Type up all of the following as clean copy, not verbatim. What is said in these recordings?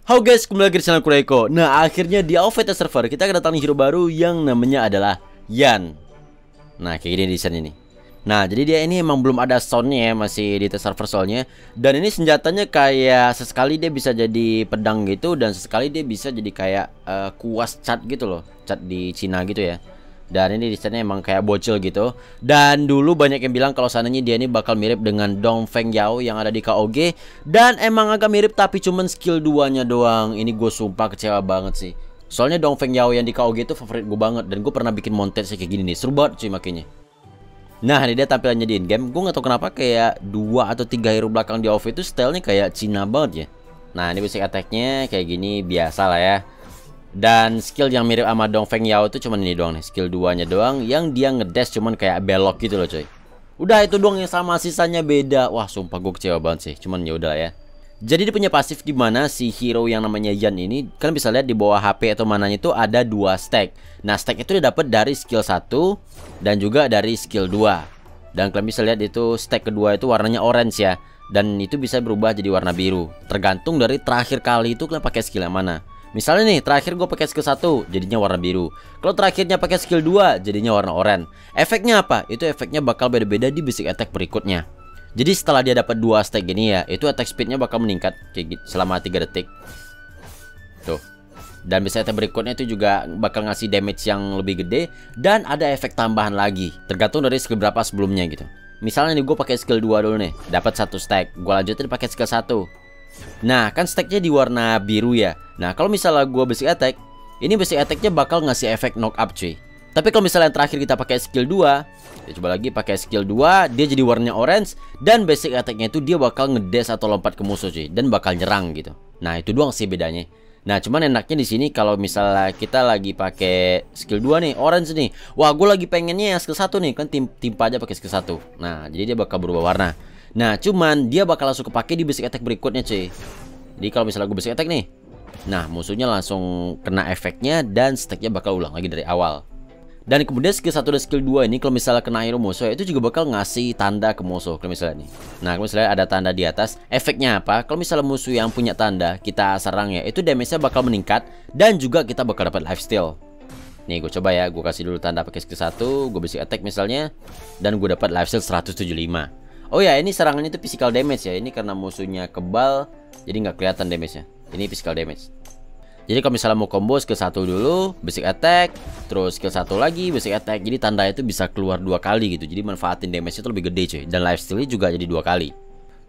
Halo guys, kembali lagi di channel Kureko. Nah, akhirnya di Alpha server kita kedatangan hero baru yang namanya adalah Yan. Nah, kayak gini desainnya nih. Nah, jadi dia ini emang belum ada soundnya ya, masih di test server soalnya. Dan ini senjatanya kayak sesekali dia bisa jadi pedang gitu, dan sesekali dia bisa jadi kayak kuas cat gitu loh, cat di Cina gitu ya. Dan ini desainnya emang kayak bocil gitu. Dan dulu banyak yang bilang kalau sananya dia ini bakal mirip dengan Dong Feng Yao yang ada di KOG. Dan emang agak mirip tapi cuman skill 2-nya doang. Ini gue sumpah kecewa banget sih. Soalnya Dong Feng Yao yang di KOG itu favorit gue banget. Dan gue pernah bikin montage kayak gini nih. Seru banget cuy makanya. Nah, ini dia tampilannya di in-game. Gue gak tau kenapa kayak 2 atau 3 hero belakang di off itu stylenya kayak Cina banget ya. Nah, ini basic attack-nya kayak gini biasa lah ya. Dan skill yang mirip sama Dong Feng Yao itu cuman ini doang nih, skill 2-nya doang yang dia ngedash cuman kayak belok gitu loh coy. Udah itu doang yang sama, sisanya beda. Wah, sumpah gue kecewa banget sih. Cuman ya udah ya. Jadi dia punya pasif di mana si hero yang namanya Yan ini, kalian bisa lihat di bawah HP atau mananya itu ada 2 stack. Nah, stack itu dia dapat dari skill 1 dan juga dari skill 2. Dan kalian bisa lihat itu stack kedua itu warnanya orange ya. Dan itu bisa berubah jadi warna biru. Tergantung dari terakhir kali itu kalian pakai skill yang mana. Misalnya nih, terakhir gue pakai skill 1, jadinya warna biru. Kalau terakhirnya pakai skill 2, jadinya warna oranye. Efeknya apa? Itu efeknya bakal beda-beda di basic attack berikutnya. Jadi setelah dia dapat 2 stack gini ya, itu attack speednya bakal meningkat kayak gitu, selama 3 detik. Tuh. Dan basic attack berikutnya itu juga bakal ngasih damage yang lebih gede. Dan ada efek tambahan lagi, tergantung dari skill berapa sebelumnya gitu. Misalnya nih, gue pakai skill 2 dulu nih, dapat 1 stack. Gue lanjutin pakai skill 1. Nah, kan stacknya di warna biru ya. Nah, kalau misalnya gue basic attack, ini basic attacknya bakal ngasih efek knock up cuy. Tapi kalau misalnya yang terakhir kita pakai skill 2, ya coba lagi pakai skill 2, dia jadi warnanya orange. Dan basic attacknya itu dia bakal ngedash atau lompat ke musuh cuy, dan bakal nyerang gitu. Nah, itu doang sih bedanya. Nah, cuman enaknya di sini kalau misalnya kita lagi pakai skill 2 nih, orange nih. Wah, gue lagi pengennya yang skill 1 nih, kan timpa aja pakai skill 1. Nah, jadi dia bakal berubah warna. Nah, cuman dia bakal langsung kepake di basic attack berikutnya cuy. Jadi kalau misalnya gue basic attack nih, nah musuhnya langsung kena efeknya dan stacknya bakal ulang lagi dari awal. Dan kemudian skill 1 dan skill 2 ini kalau misalnya kena hero musuh itu juga bakal ngasih tanda ke musuh. Kalau misalnya nih, nah kalau misalnya ada tanda di atas, efeknya apa? Kalau misalnya musuh yang punya tanda kita serang ya, itu damage-nya bakal meningkat. Dan juga kita bakal dapat lifesteal. Nih gue coba ya, gue kasih dulu tanda pakai skill 1, gue basic attack misalnya, dan gue dapat lifesteal 175. Oh ya, ini serangannya itu physical damage ya. Ini karena musuhnya kebal, jadi nggak kelihatan damage-nya. Ini physical damage. Jadi kalau misalnya mau combo skill 1 dulu, basic attack, terus skill 1 lagi, basic attack. Jadi tanda itu bisa keluar 2 kali gitu. Jadi manfaatin damage itu lebih gede cuy. Dan lifesteal-nya juga jadi 2 kali.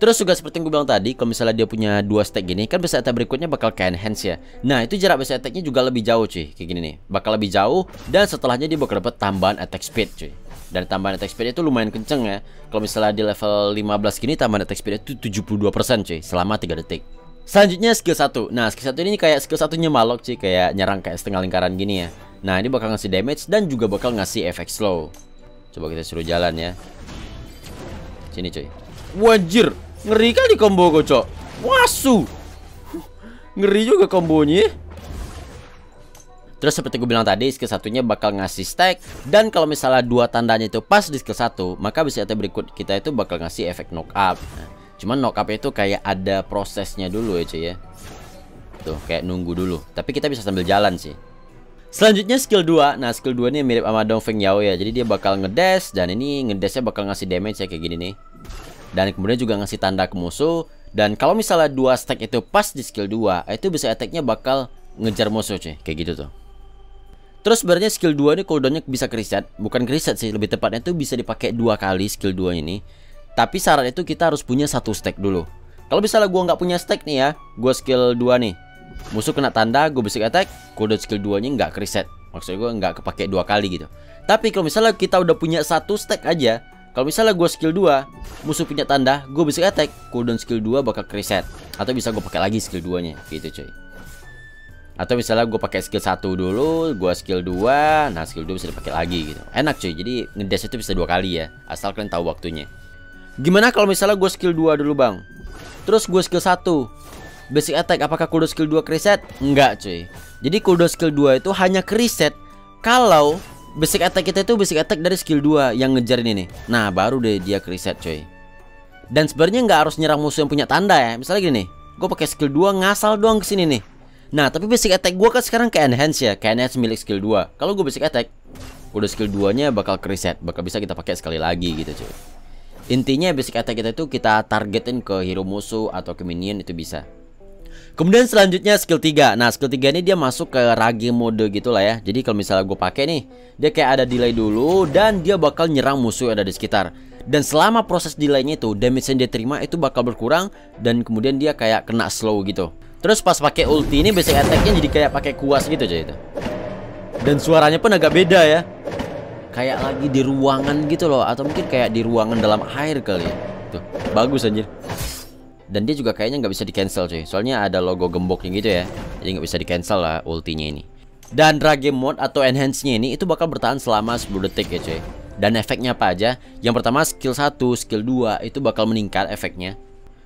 Terus juga seperti yang gue bilang tadi, kalau misalnya dia punya 2 stack gini, kan basic attack berikutnya bakal ke enhance ya. Nah, itu jarak basic attack-nya juga lebih jauh cuy. Kayak gini nih, bakal lebih jauh. Dan setelahnya dia bakal dapat tambahan attack speed cuy. Dan tambahan attack speed itu lumayan kenceng ya. Kalau misalnya di level 15 gini, tambahan attack speed itu 72% cuy, selama 3 detik. Selanjutnya skill 1. Nah, skill 1 ini kayak skill 1-nya Malok cuy, kayak nyerang kayak setengah lingkaran gini ya. Nah, ini bakal ngasih damage dan juga bakal ngasih efek slow. Coba kita suruh jalan ya. Sini cuy. Wajir, ngeri kali combo kocok. Wasu. Ngeri juga kombonya. Terus seperti gue bilang tadi, skill 1-nya bakal ngasih stack. Dan kalau misalnya 2 tandanya itu pas di skill 1, maka bisa berikut kita itu bakal ngasih efek knock up. Nah, cuman knock up itu kayak ada prosesnya dulu ya cuy ya. Tuh, kayak nunggu dulu. Tapi kita bisa sambil jalan sih. Selanjutnya skill 2. Nah, skill 2 ini mirip sama Dong Feng Yao ya. Jadi dia bakal ngedash. Dan ini ngedashnya bakal ngasih damage ya kayak gini nih. Dan kemudian juga ngasih tanda ke musuh. Dan kalau misalnya 2 stack itu pas di skill 2, itu bisa attack-nya bakal ngejar musuh cuy. Kayak gitu tuh. Terus sebenarnya skill 2 ini cooldownnya bisa reset. Bukan reset sih, lebih tepatnya itu bisa dipakai 2 kali skill 2 ini. Tapi syarat itu kita harus punya 1 stack dulu. Kalau misalnya gua nggak punya stack nih ya, gua skill 2 nih, musuh kena tanda, gue basic attack, cooldown skill 2 nya nggak reset. Maksudnya gua nggak kepake 2 kali gitu. Tapi kalau misalnya kita udah punya 1 stack aja, kalau misalnya gua skill 2, musuh punya tanda, gue basic attack, cooldown skill 2 bakal reset. Atau bisa gue pakai lagi skill 2 nya gitu cuy. Atau misalnya gue pakai skill 1 dulu, gue skill 2, nah skill 2 bisa dipakai lagi gitu. Enak cuy, jadi ngedash itu bisa 2 kali ya, asal kalian tahu waktunya. Gimana kalau misalnya gue skill 2 dulu bang, terus gue skill 1 basic attack, apakah cooldown skill 2 reset? Enggak cuy. Jadi cooldown skill 2 itu hanya reset kalau basic attack kita itu basic attack dari skill 2 yang ngejar ini nih. Nah baru deh dia reset cuy. Dan sebenarnya nggak harus nyerang musuh yang punya tanda ya. Misalnya gini nih, gue pakai skill 2 ngasal doang kesini nih. Nah tapi basic attack gue kan sekarang ke enhance ya, ke enhance milik skill 2. Kalau gue basic attack, udah skill 2 nya bakal ke reset, bakal bisa kita pakai sekali lagi gitu cuy. Intinya basic attack kita itu kita targetin ke hero musuh atau ke minion itu bisa. Kemudian selanjutnya skill 3. Nah skill 3 ini dia masuk ke rage mode gitu lah ya. Jadi kalau misalnya gue pakai nih, dia kayak ada delay dulu dan dia bakal nyerang musuh yang ada di sekitar. Dan selama proses delaynya itu, damage yang dia terima itu bakal berkurang dan kemudian dia kayak kena slow gitu. Terus pas pakai ulti ini basic attacknya jadi kayak pakai kuas gitu aja itu. Dan suaranya pun agak beda ya. Kayak lagi di ruangan gitu loh, atau mungkin kayak di ruangan dalam air kali ya. Tuh, bagus anjir. Dan dia juga kayaknya nggak bisa di cancel cuy. Soalnya ada logo gemboknya gitu ya. Jadi nggak bisa di cancel lah ultinya ini. Dan rage mode atau enhance-nya ini itu bakal bertahan selama 10 detik ya cuy. Dan efeknya apa aja? Yang pertama skill 1, skill 2 itu bakal meningkat efeknya.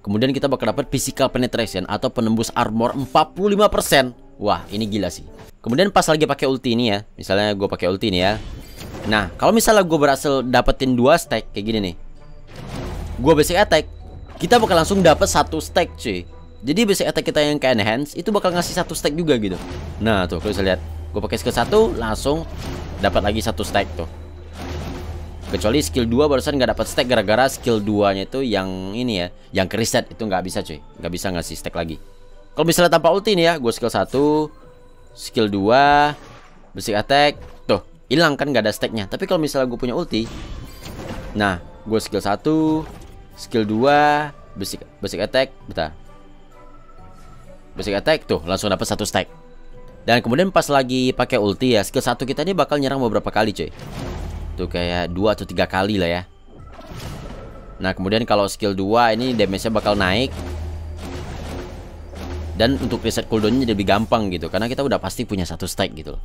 Kemudian kita bakal dapat physical penetration atau penembus armor 45%. Wah ini gila sih. Kemudian pas lagi pakai ulti ini ya, misalnya gue pakai ulti ini ya. Nah kalau misalnya gue berhasil dapetin 2 stack kayak gini nih, gue basic attack, kita bakal langsung dapat 1 stack cuy. Jadi basic attack kita yang ke enhance itu bakal ngasih 1 stack juga gitu. Nah tuh kalau bisa lihat, gue pakai skill 1 langsung dapat lagi 1 stack tuh. Kecuali skill 2 barusan nggak dapat stack gara-gara skill 2 nya itu yang ini ya, yang ke reset itu nggak bisa cuy, nggak bisa ngasih stack lagi. Kalau misalnya tanpa ulti nih ya, gue skill 1, skill 2, basic attack, tuh hilang kan nggak ada stacknya. Tapi kalau misalnya gue punya ulti, nah gue skill 1, skill 2, basic attack, bentar, basic attack tuh langsung dapat 1 stack. Dan kemudian pas lagi pakai ulti ya, skill 1 kita ini bakal nyerang beberapa kali cuy. Tuh kayak 2 atau 3 kali lah ya. Nah kemudian kalau skill 2 ini damage-nya bakal naik. Dan untuk reset cooldown-nya jadi lebih gampang gitu, karena kita udah pasti punya 1 stack gitu loh.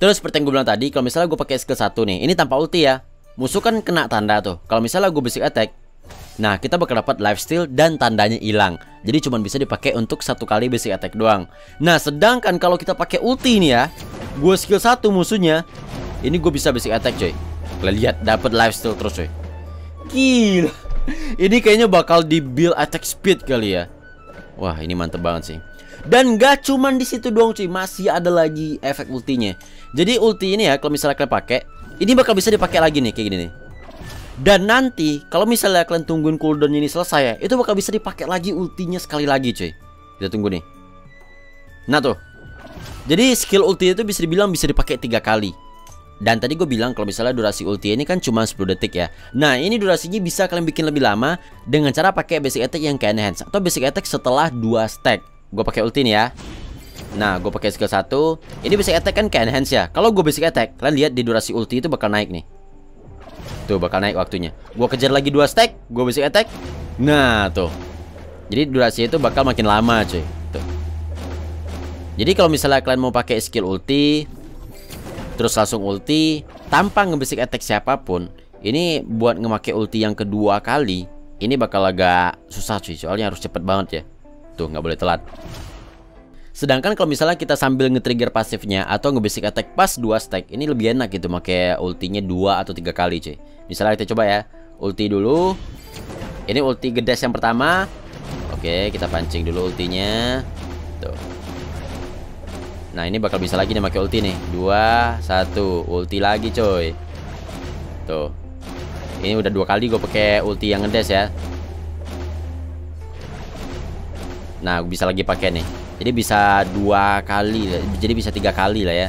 Terus seperti yang gue bilang tadi, kalau misalnya gue pakai skill 1 nih, ini tanpa ulti ya, musuh kan kena tanda tuh. Kalau misalnya gue basic attack, nah kita bakal dapat lifesteal dan tandanya hilang. Jadi cuma bisa dipakai untuk 1 kali basic attack doang. Nah sedangkan kalau kita pakai ulti nih ya, gue skill 1 musuhnya, ini gue bisa basic attack coy. Kalian lihat dapat lifesteal terus coy. Gila. Ini kayaknya bakal di build attack speed kali ya. Wah ini mantep banget sih. Dan gak cuman di situ doang cuy, masih ada lagi efek ultinya. Jadi ulti ini ya, kalau misalnya kalian pakai, ini bakal bisa dipakai lagi nih kayak gini nih. Dan nanti kalau misalnya kalian tungguin cooldown ini selesai ya, itu bakal bisa dipakai lagi ultinya sekali lagi cuy. Kita tunggu nih. Nah tuh. Jadi skill ulti itu bisa dibilang bisa dipakai 3 kali. Dan tadi gue bilang kalau misalnya durasi ulti ini kan cuma 10 detik ya. Nah ini durasinya bisa kalian bikin lebih lama dengan cara pakai basic attack yang ke enhance atau basic attack setelah 2 stack. Gue pakai ulti nih ya. Nah gue pakai skill 1. Ini basic attack kan ke enhance ya. Kalau gue basic attack, kalian lihat di durasi ulti itu bakal naik nih. Tuh bakal naik waktunya. Gue kejar lagi 2 stack, gue basic attack. Nah tuh. Jadi durasi itu bakal makin lama cuy. Tuh. Jadi kalau misalnya kalian mau pakai skill ulti, terus langsung ulti tanpa nge-basic attack siapapun, ini buat nge-make ulti yang kedua kali ini bakal agak susah cuy, soalnya harus cepet banget ya. Tuh nggak boleh telat. Sedangkan kalau misalnya kita sambil nge-trigger pasifnya atau nge-basic attack pas 2 stack, ini lebih enak gitu make ultinya 2 atau 3 kali cuy. Misalnya kita coba ya, ulti dulu. Ini ulti gedes yang pertama. Oke, kita pancing dulu ultinya. Tuh. Nah ini bakal bisa lagi nih pakai ulti nih. 2, 1, ulti lagi coy. Tuh. Ini udah 2 kali gue pakai ulti yang ngedes ya. Nah bisa lagi pakai nih. Jadi bisa 2 kali. Jadi bisa 3 kali lah ya.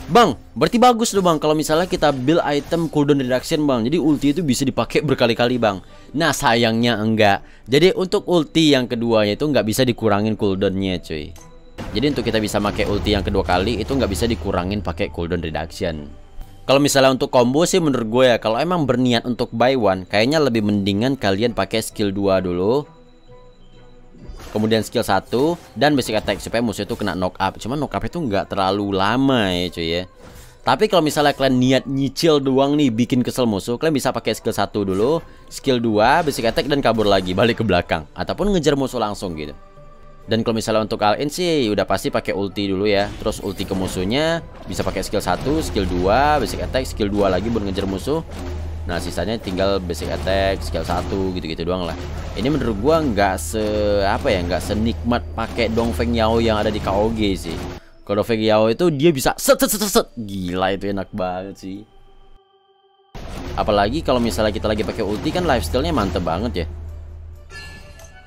Bang, berarti bagus loh bang kalau misalnya kita build item cooldown reduction bang. Jadi ulti itu bisa dipakai berkali-kali bang. Nah sayangnya enggak. Jadi untuk ulti yang keduanya itu nggak bisa dikurangin cooldownnya cuy. Jadi untuk kita bisa pakai ulti yang kedua kali itu nggak bisa dikurangin pakai cooldown reduction. Kalau misalnya untuk combo sih menurut gue ya, kalau emang berniat untuk buy one, kayaknya lebih mendingan kalian pakai skill 2 dulu, kemudian skill 1 dan basic attack supaya musuh itu kena knock up. Cuman knock up itu nggak terlalu lama ya cuy ya. Tapi kalau misalnya kalian niat nyicil doang nih bikin kesel musuh, kalian bisa pakai skill 1 dulu, skill 2, basic attack dan kabur lagi balik ke belakang ataupun ngejar musuh langsung gitu. Dan kalau misalnya untuk all in sih udah pasti pakai ulti dulu ya. Terus ulti ke musuhnya bisa pakai skill 1, skill 2, basic attack, skill 2 lagi buat ngejar musuh. Nah sisanya tinggal basic attack, skill 1 gitu-gitu doang lah. Ini menurut gua nggak nggak senikmat pakai Dongfeng Yao yang ada di KOG sih. Kalau Dongfeng Yao itu dia bisa set. Gila itu enak banget sih. Apalagi kalau misalnya kita lagi pakai ulti kan lifesteal-nya mantep banget ya.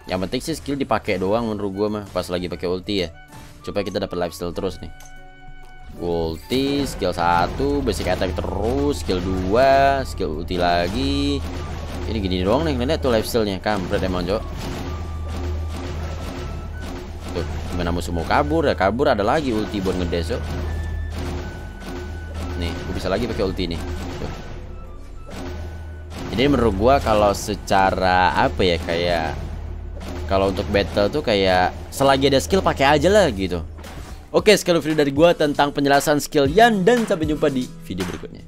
Yang penting sih skill dipakai doang menurut gua mah pas lagi pakai ulti ya. Supaya kita dapat lifesteal terus nih. Ulti, skill 1, basic attack terus, skill 2, skill ulti lagi. Ini gini doang nih, lihat tuh lifestealnya, kampret emang cok. Tuh, gimana musuh mau kabur, ya kabur ada lagi ulti buat ngedes cok. Nih, gue bisa lagi pakai ulti nih. Tuh. Jadi menurut gua kalau secara apa ya kayak kalau untuk battle tuh kayak selagi ada skill pakai aja lah gitu. Oke, sekian video dari gua tentang penjelasan skill Yan dan sampai jumpa di video berikutnya.